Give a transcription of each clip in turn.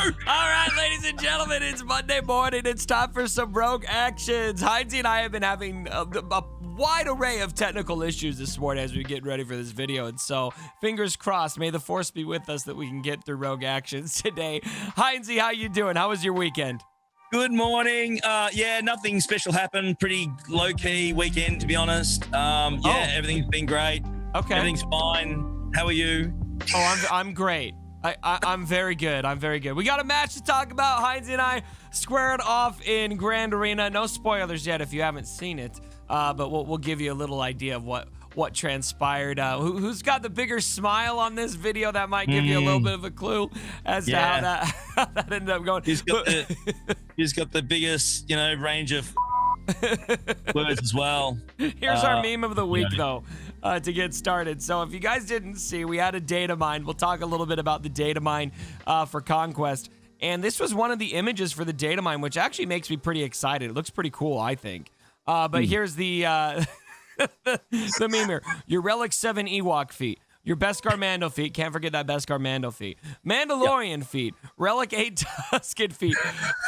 All right, ladies and gentlemen, it's Monday morning. It's time for some Rogue Actions. Heinzie and I have been having a wide array of technical issues this morning as we get ready for this video. And so, fingers crossed, may the force be with us that we can get through Rogue Actions today. Heinzie, how you doing? How was your weekend? Good morning. Yeah, nothing special happened. Pretty low-key weekend, to be honest. Everything's been great. Okay. Everything's fine. How are you? Oh, I'm great. I'm very good. I'm very good. We got a match to talk about. Heinzie and I squared off in Grand Arena. No spoilers yet if you haven't seen it, but we'll give you a little idea of what transpired. Who's got the bigger smile on this video? That might give you a little bit of a clue as to how that ended up going. He's got the biggest, range of words as well. Here's our meme of the week, though, to get started. So if you guys didn't see, we had a data mine. We'll talk a little bit about the data mine for Conquest. And this was one of the images for the data mine, which actually makes me pretty excited. It looks pretty cool, I think. But here's the the meme here. Your Relic 7 Ewok feat. Your Beskar Mando feat. Can't forget that Beskar Mando feat. Mandalorian feat. Relic 8 Tusken feat.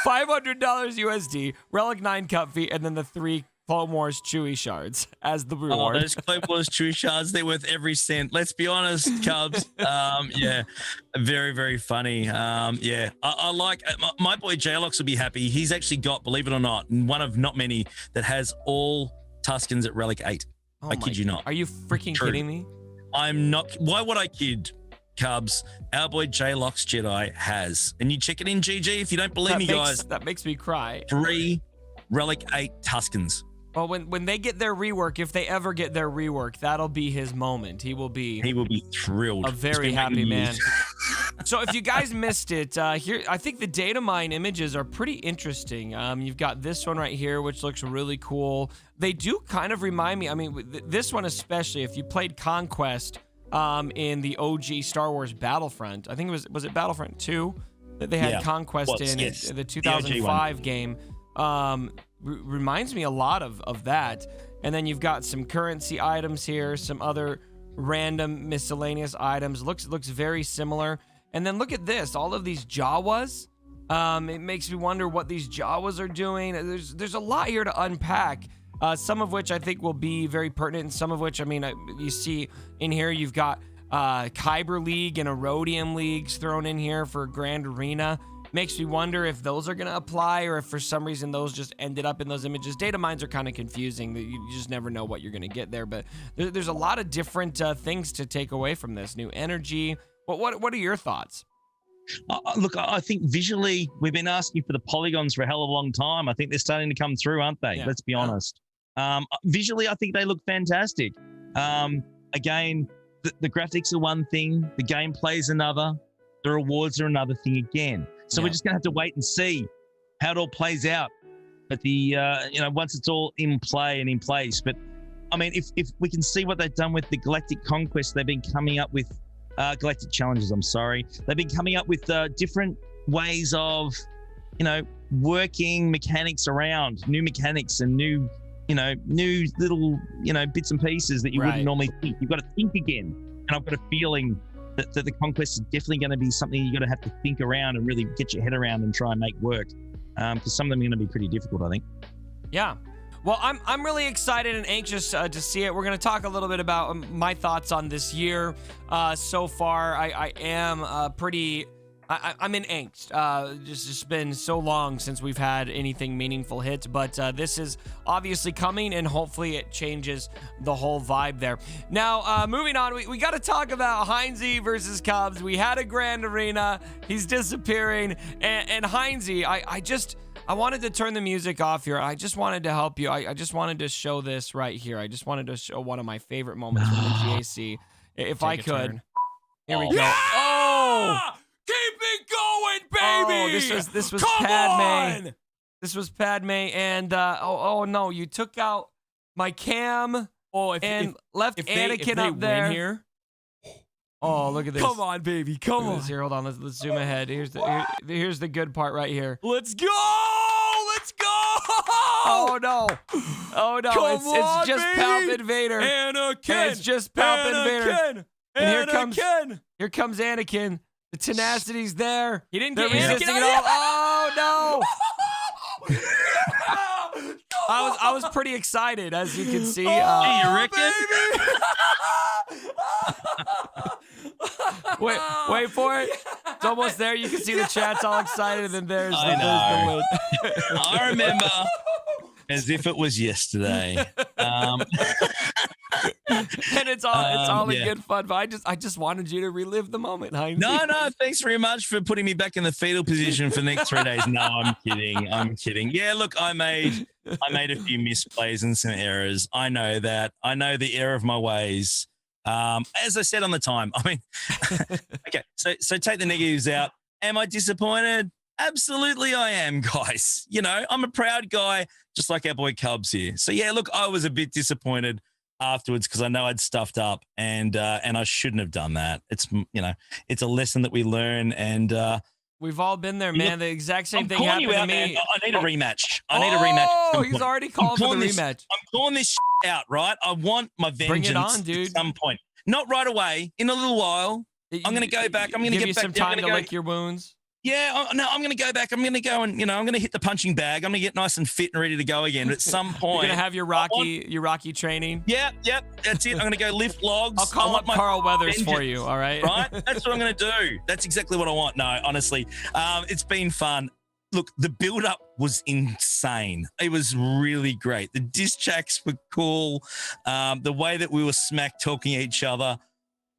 $500 USD. Relic 9 Cup feat. And then the 3 Clone Wars Chewie shards as the reward. Oh, those Clone Wars Chewie shards, they're worth every cent. Let's be honest, Cubs. Very, very funny. I like my boy Jaylox will be happy. He's actually got, believe it or not, one of not many that has all Tuskens at Relic 8. I kid you not. Are you freaking kidding me? I'm not. Why would I kid, Cubs? Our boy Jaylox Jedi has. And you check it in GG if you don't believe me, guys. That makes me cry. 3 Relic 8 Tuskens. Well, when they get their rework, if they ever get their rework, that'll be his moment. He will be thrilled. A very happy man. So if you guys missed it, here I think the data mine images are pretty interesting. You've got this one right here, which looks really cool. They do kind of remind me. I mean, this one especially. If you played Conquest in the OG Star Wars Battlefront, I think it was it Battlefront 2 that they had Conquest in the 2005 game. Reminds me a lot of that. And then you've got some currency items here, some other random miscellaneous items. Looks very similar. And then look at this, all of these Jawas. It makes me wonder what these Jawas are doing. There's a lot here to unpack. Some of which I think will be very pertinent, and some of which, I mean, you see in here, you've got Kyber League and Erodium Leagues thrown in here for Grand Arena. Makes me wonder if those are going to apply or if for some reason those just ended up in those images. Data mines are kind of confusing. You just never know what you're going to get there. But there's a lot of different things to take away from this. New energy. What are your thoughts? Look, I think visually we've been asking for the polygons for a hell of a long time. I think they're starting to come through, aren't they? Yeah. Let's be honest. Visually, I think they look fantastic. Again, the graphics are one thing. The gameplay is another. The rewards are another thing again. So we're just going to have to wait and see how it all plays out. But once it's all in play and in place. But I mean, if we can see what they've done with the Galactic Conquest, they've been coming up with Galactic Challenges. I'm sorry, they've been coming up with different ways of, working mechanics around, new mechanics and new little bits and pieces that you wouldn't normally think. You've got to think again, and I've got a feeling that the Conquest is definitely going to be something you're going to have to think around and really get your head around and try and make work. Because some of them are going to be pretty difficult, I think. Yeah. Well, I'm really excited and anxious to see it. We're going to talk a little bit about my thoughts on this year so far. I am I'm in angst. Just been so long since we've had anything meaningful hit, but this is obviously coming, and hopefully it changes the whole vibe there. Now, moving on, we got to talk about Heinzie versus Cubs. We had a Grand Arena. He's disappearing, and Heinzie, I wanted to turn the music off here. I just wanted to help you. I just wanted to show this right here. I just wanted to show one of my favorite moments from the GAC. If I could. Here we go. Yeah! Oh! Keep it going, baby! Oh, this was Come Padme. on! This was Padme, and oh no, you took out my cam and left Anakin up there. Here. Oh, look at this. Come on, baby. Come on. Here, hold on. Let's zoom ahead. Here's the good part right here. Let's go! Let's go! Oh no! Oh no! Come It's on, just baby! Palpatine Vader. Anakin! It's just Palpatine Vader. Anakin! And Anakin! here comes Anakin. The tenacity's there. He didn't They're get in. resisting it all. Oh no! I was pretty excited, as you can see. you reckon? Wait for it. It's almost there. You can see the chat's all excited, and then there's I the know. win. I remember as if it was yesterday. And it's all in yeah. good fun. But I just wanted you to relive the moment, Heinz. No, thanks very much for putting me back in the fetal position for the next 3 days. No, I'm kidding. Yeah, look, I made a few misplays and some errors. I know that. I know the error of my ways. As I said on the time, I mean, okay, so take the negatives out. Am I disappointed? Absolutely I am, guys. You know, I'm a proud guy, just like our boy Cubs here. So yeah, look, I was a bit disappointed afterwards because I know I'd stuffed up and I shouldn't have done that. It's, you know, it's a lesson that we learn, and we've all been there, man. The exact same thing happened to me. Man. I need a rematch. I need a rematch. Oh, he's already called for the rematch. I'm calling this out, right? I want my vengeance. Bring it on, dude. At some point. Not right away. In a little while. I'm going to go back. I'm going to give get you back some time to lick your wounds. Yeah, no, I'm going to go back. I'm going to go and, you know, I'm going to hit the punching bag. I'm going to get nice and fit and ready to go again. But at some point, you're going to have your Rocky training. Yep. That's it. I'm going to go lift logs. I'll call up Carl Weathers for you. All right. Right. That's what I'm going to do. That's exactly what I want. No, honestly, it's been fun. Look, the build-up was insane. It was really great. The diss tracks were cool. The way that we were smack talking each other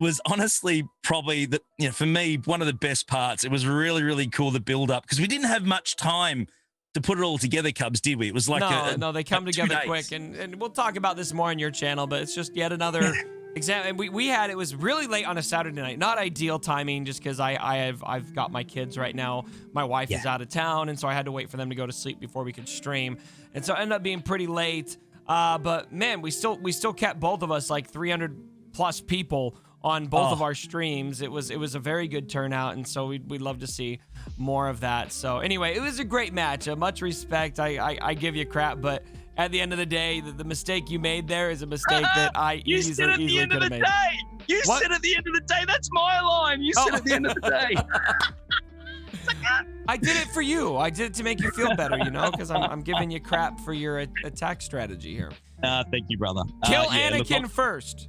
was honestly probably for me, one of the best parts. It was really, really cool, the build-up, because we didn't have much time to put it all together, Cubs, did we? It was like no, they come together quick, and we'll talk about this more on your channel, but it's just yet another example. And it was really late on a Saturday night. Not ideal timing, just because I've got my kids right now. My wife is out of town, and so I had to wait for them to go to sleep before we could stream, and so it ended up being pretty late. But man, we still kept both of us like 300 plus people on both of our streams. It was a very good turnout, and so we'd love to see more of that. So anyway, it was a great match. Much respect. I give you crap, but at the end of the day, the mistake you made there is a mistake that I easily could have made. You said at the end of the day. You said at the end of the day. That's my line. You said at the end of the day. I did it for you. I did it to make you feel better, you know, because I'm giving you crap for your attack strategy here. Thank you, brother. Kill Anakin first.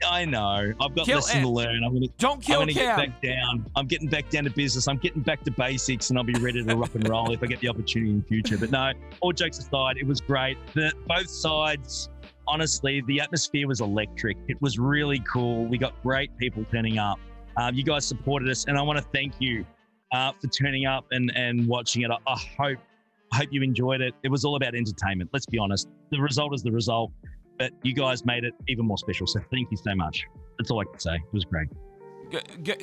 I know. I've got lessons to learn. Don't kill Cam. Get back down. I'm getting back down to business. I'm getting back to basics, and I'll be ready to rock and roll if I get the opportunity in the future. But no, all jokes aside, it was great. Both sides, honestly, the atmosphere was electric. It was really cool. We got great people turning up. You guys supported us, and I want to thank you for turning up and watching it. I hope you enjoyed it. It was all about entertainment. Let's be honest. The result is the result. But you guys made it even more special. So thank you so much. That's all I can say. It was great.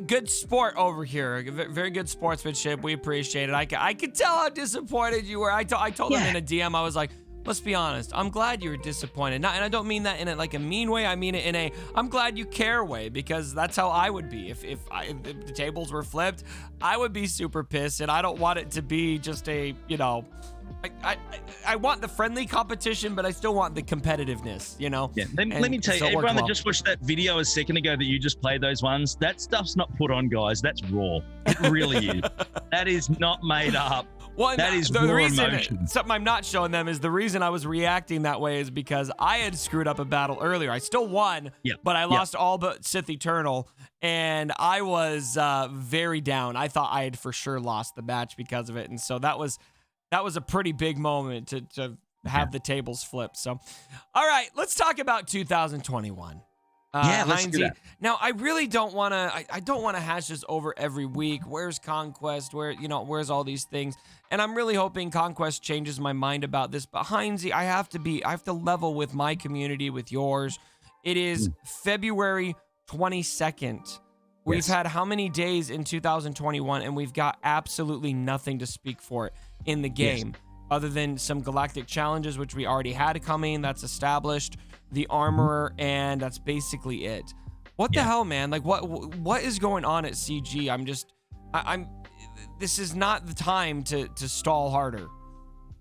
Good sport over here. Very good sportsmanship. We appreciate it. I could tell how disappointed you were. I told him in a DM, I was like, let's be honest. I'm glad you were disappointed. And I don't mean that in a mean way. I mean it in a I'm glad you care way, because that's how I would be. If the tables were flipped, I would be super pissed. And I don't want it to be just a, you know, I want the friendly competition, but I still want the competitiveness, you know? Yeah. Let me tell you, everyone that just watched that video a second ago that you just played those ones, that stuff's not put on, guys. That's raw. It really is. That is not made up. Well, that is the reason emotion. Something I'm not showing them is the reason I was reacting that way is because I had screwed up a battle earlier. I still won, but I lost all but Sith Eternal, and I was very down. I thought I had for sure lost the match because of it, and so that was a pretty big moment to have the tables flipped. So, all right, let's talk about 2021. Let's do that. Now, I really don't want to. I don't want to hash this over every week. Where's Conquest? Where's all these things? And I'm really hoping Conquest changes my mind about this. But Heinzie, I have to level with my community, with yours. It is February 22nd. We've had how many days in 2021, and we've got absolutely nothing to speak for it in the game, other than some galactic challenges, which we already had coming. That's established. The armorer, and that's basically it. What the hell, man? Like, what is going on at CG? I'm. This is not the time to stall harder.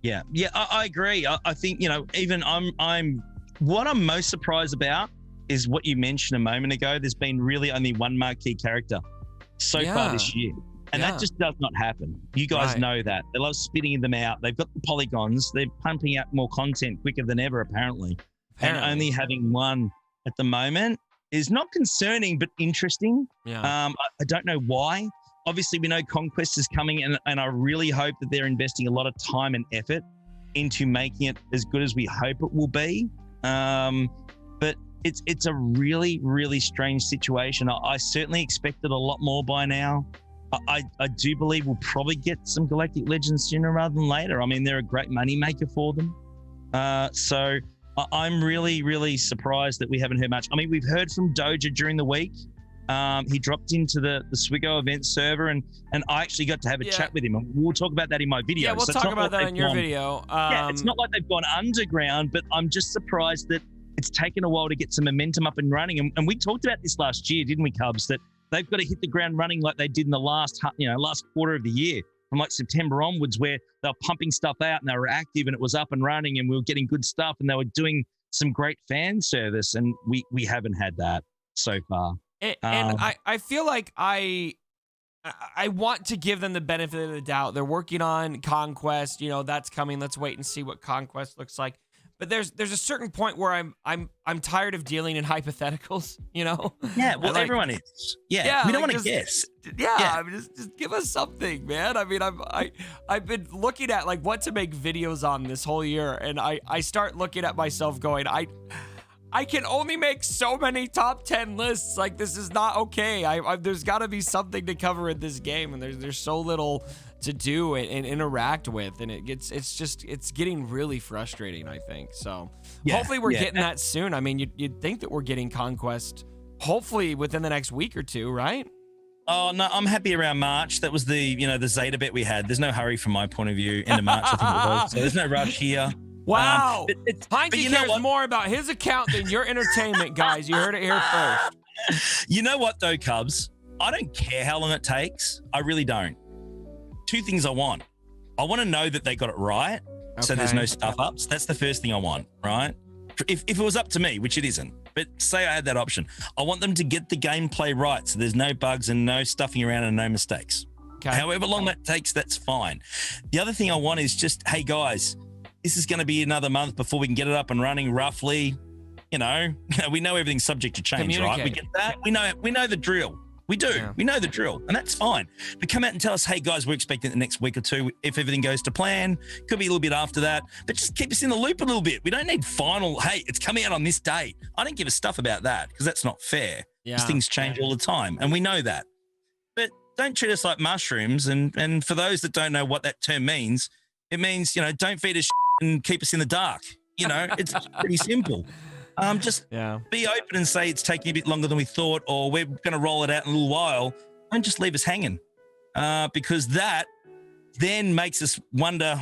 Yeah, I agree. I think, even I'm. What I'm most surprised about is what you mentioned a moment ago. There's been really only one marquee character so far this year. And that just does not happen. You guys know that. They love spitting them out. They've got the polygons. They're pumping out more content quicker than ever, apparently. And only having one at the moment is not concerning, but interesting. I don't know why. Obviously, we know Conquest is coming, and I really hope that they're investing a lot of time and effort into making it as good as we hope it will be. But it's a really, really strange situation. I certainly expected a lot more by now. I do believe we'll probably get some Galactic Legends sooner rather than later. I mean, they're a great moneymaker for them. So I'm really, really surprised that we haven't heard much. I mean, we've heard from Doja during the week. He dropped into the Swigo event server, and I actually got to have a chat with him. And we'll talk about that in my video. Yeah, we'll talk about that in your video. It's not like they've gone underground, but I'm just surprised that it's taken a while to get some momentum up and running. And we talked about this last year, didn't we, Cubs? That they've got to hit the ground running like they did in the last quarter of the year, from like September onwards, where they were pumping stuff out and they were active and it was up and running and we were getting good stuff and they were doing some great fan service. And we haven't had that so far. And I feel like I want to give them the benefit of the doubt. They're working on Conquest. That's coming. Let's wait and see what Conquest looks like. But there's a certain point where I'm tired of dealing in hypotheticals, Yeah, well, everyone is. Yeah, we don't want to guess. I mean, just give us something, man. I mean, I've been looking at like what to make videos on this whole year, and I start looking at myself going, I can only make so many top 10 lists. Like, this is not okay. There's got to be something to cover in this game, and there's so little to do and interact with, and it's getting really frustrating, I think. So hopefully we're getting that soon. I mean, you'd think that we're getting Conquest hopefully within the next week or two, right? Oh no, I'm happy around March. That was the Zeta bet we had. There's no hurry from my point of view. End of March, I think it was. So there's no rush here. Wow. Heinze cares more about his account than your entertainment, guys. You heard it here first. You know what, though, Cubs? I don't care how long it takes. I really don't. Two things I want. I want to know that they got it right, so there's no stuff-ups. That's the first thing I want, right? If it was up to me, which it isn't, but say I had that option, I want them to get the gameplay right, so there's no bugs and no stuffing around and no mistakes. Okay. However long that takes, that's fine. The other thing I want is just, hey, guys, this is going to be another month before we can get it up and running roughly. We know everything's subject to change, right? We get that. We know the drill. We do. Yeah. We know the drill, and that's fine. But come out and tell us, hey, guys, we're expecting the next week or two if everything goes to plan. Could be a little bit after that, but just keep us in the loop a little bit. We don't need final, hey, it's coming out on this date. I don't give a stuff about that because that's not fair. Because things change all the time, and we know that. But don't treat us like mushrooms. And for those that don't know what that term means, it means, don't feed us and keep us in the dark. It's pretty simple. Just be open and say it's taking a bit longer than we thought, or we're going to roll it out in a little while, and just leave us hanging. Because that then makes us wonder,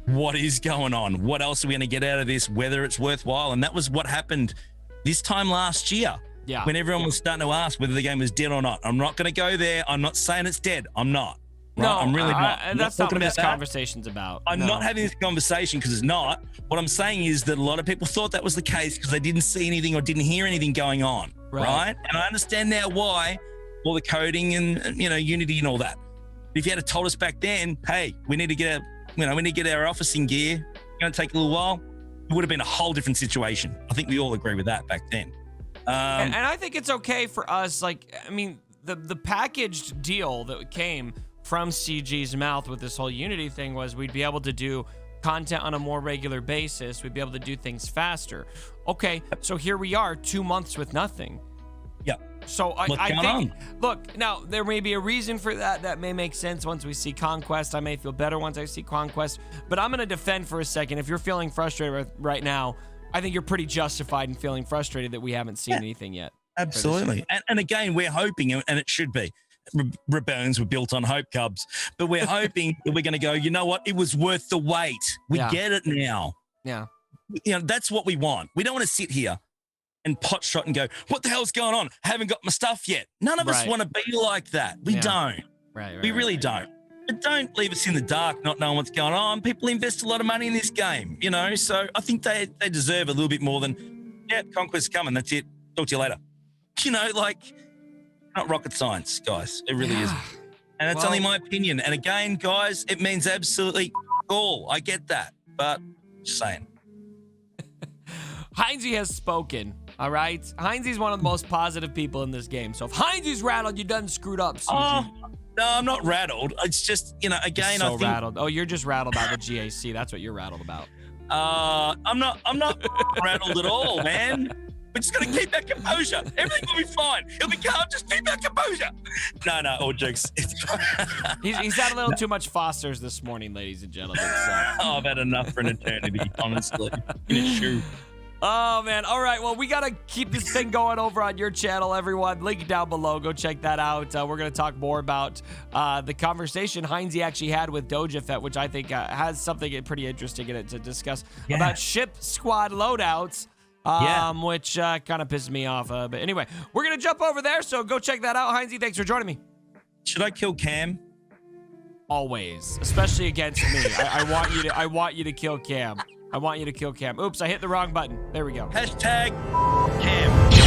what is going on? What else are we going to get out of this, whether it's worthwhile? And that was what happened this time last year when everyone was starting to ask whether the game was dead or not. I'm not going to go there. I'm not saying it's dead. I'm not. Right? No, I'm really not. And that's not what this conversation's about. I'm not having this conversation because it's not. What I'm saying is that a lot of people thought that was the case because they didn't see anything or didn't hear anything going on, right? And I understand now why, all the coding and Unity and all that. If you had told us back then, hey, we need to get our office in gear. It's going to take a little while. It would have been a whole different situation. I think we all agree with that back then. And I think it's okay for us. The packaged deal that came from CG's mouth with this whole Unity thing was we'd be able to do content on a more regular basis. We'd be able to do things faster. Okay, so here we are, 2 months with nothing. Yeah. So I think, look, now there may be a reason for that. That may make sense once we see Conquest. I may feel better once I see Conquest. But I'm going to defend for a second. If you're feeling frustrated right now, I think you're pretty justified in feeling frustrated that we haven't seen anything yet. Absolutely. And again, we're hoping, and it should be, rebellions were built on hope, Cubs, but we're hoping that we're going to go, you know what? It was worth the wait. We get it now. Yeah. That's what we want. We don't want to sit here and pot shot and go, what the hell's going on? I haven't got my stuff yet. None of us want to be like that. We don't. We really don't. But don't leave us in the dark, not knowing what's going on. People invest a lot of money in this game, so I think they deserve a little bit more than, Conquest's coming. That's it. Talk to you later. not rocket science, guys. It really Yeah. isn't. And that's Well- only my opinion. And again, guys, it means absolutely all. I get that, but just saying. Heinzie has spoken. All right, Heinzie's one of the most positive people in this game. So if Heinzie's rattled, you done screwed up. CG. Oh, no, I'm not rattled. It's just, again, so I think rattled. Oh, you're just rattled by the GAC. That's what you're rattled about. I'm not rattled at all, man. We're just gonna keep our composure. Everything will be fine. It'll be calm. Just keep our composure. No, all jokes. He's had a little too much Fosters this morning, ladies and gentlemen. So. I've had enough for an eternity, honestly. In a shoe. Oh, man. All right. Well, we got to keep this thing going over on your channel, everyone. Link down below. Go check that out. We're going to talk more about the conversation Heinzie actually had with Doja Fett, which I think has something pretty interesting in it to discuss about ship squad loadouts, which kind of pisses me off. But anyway, we're going to jump over there. So go check that out. Heinzie, thanks for joining me. Should I kill Cam? Always, especially against me. I want you to kill Cam. I want you to kill Cam. Oops, I hit the wrong button. There we go. Hashtag Cam.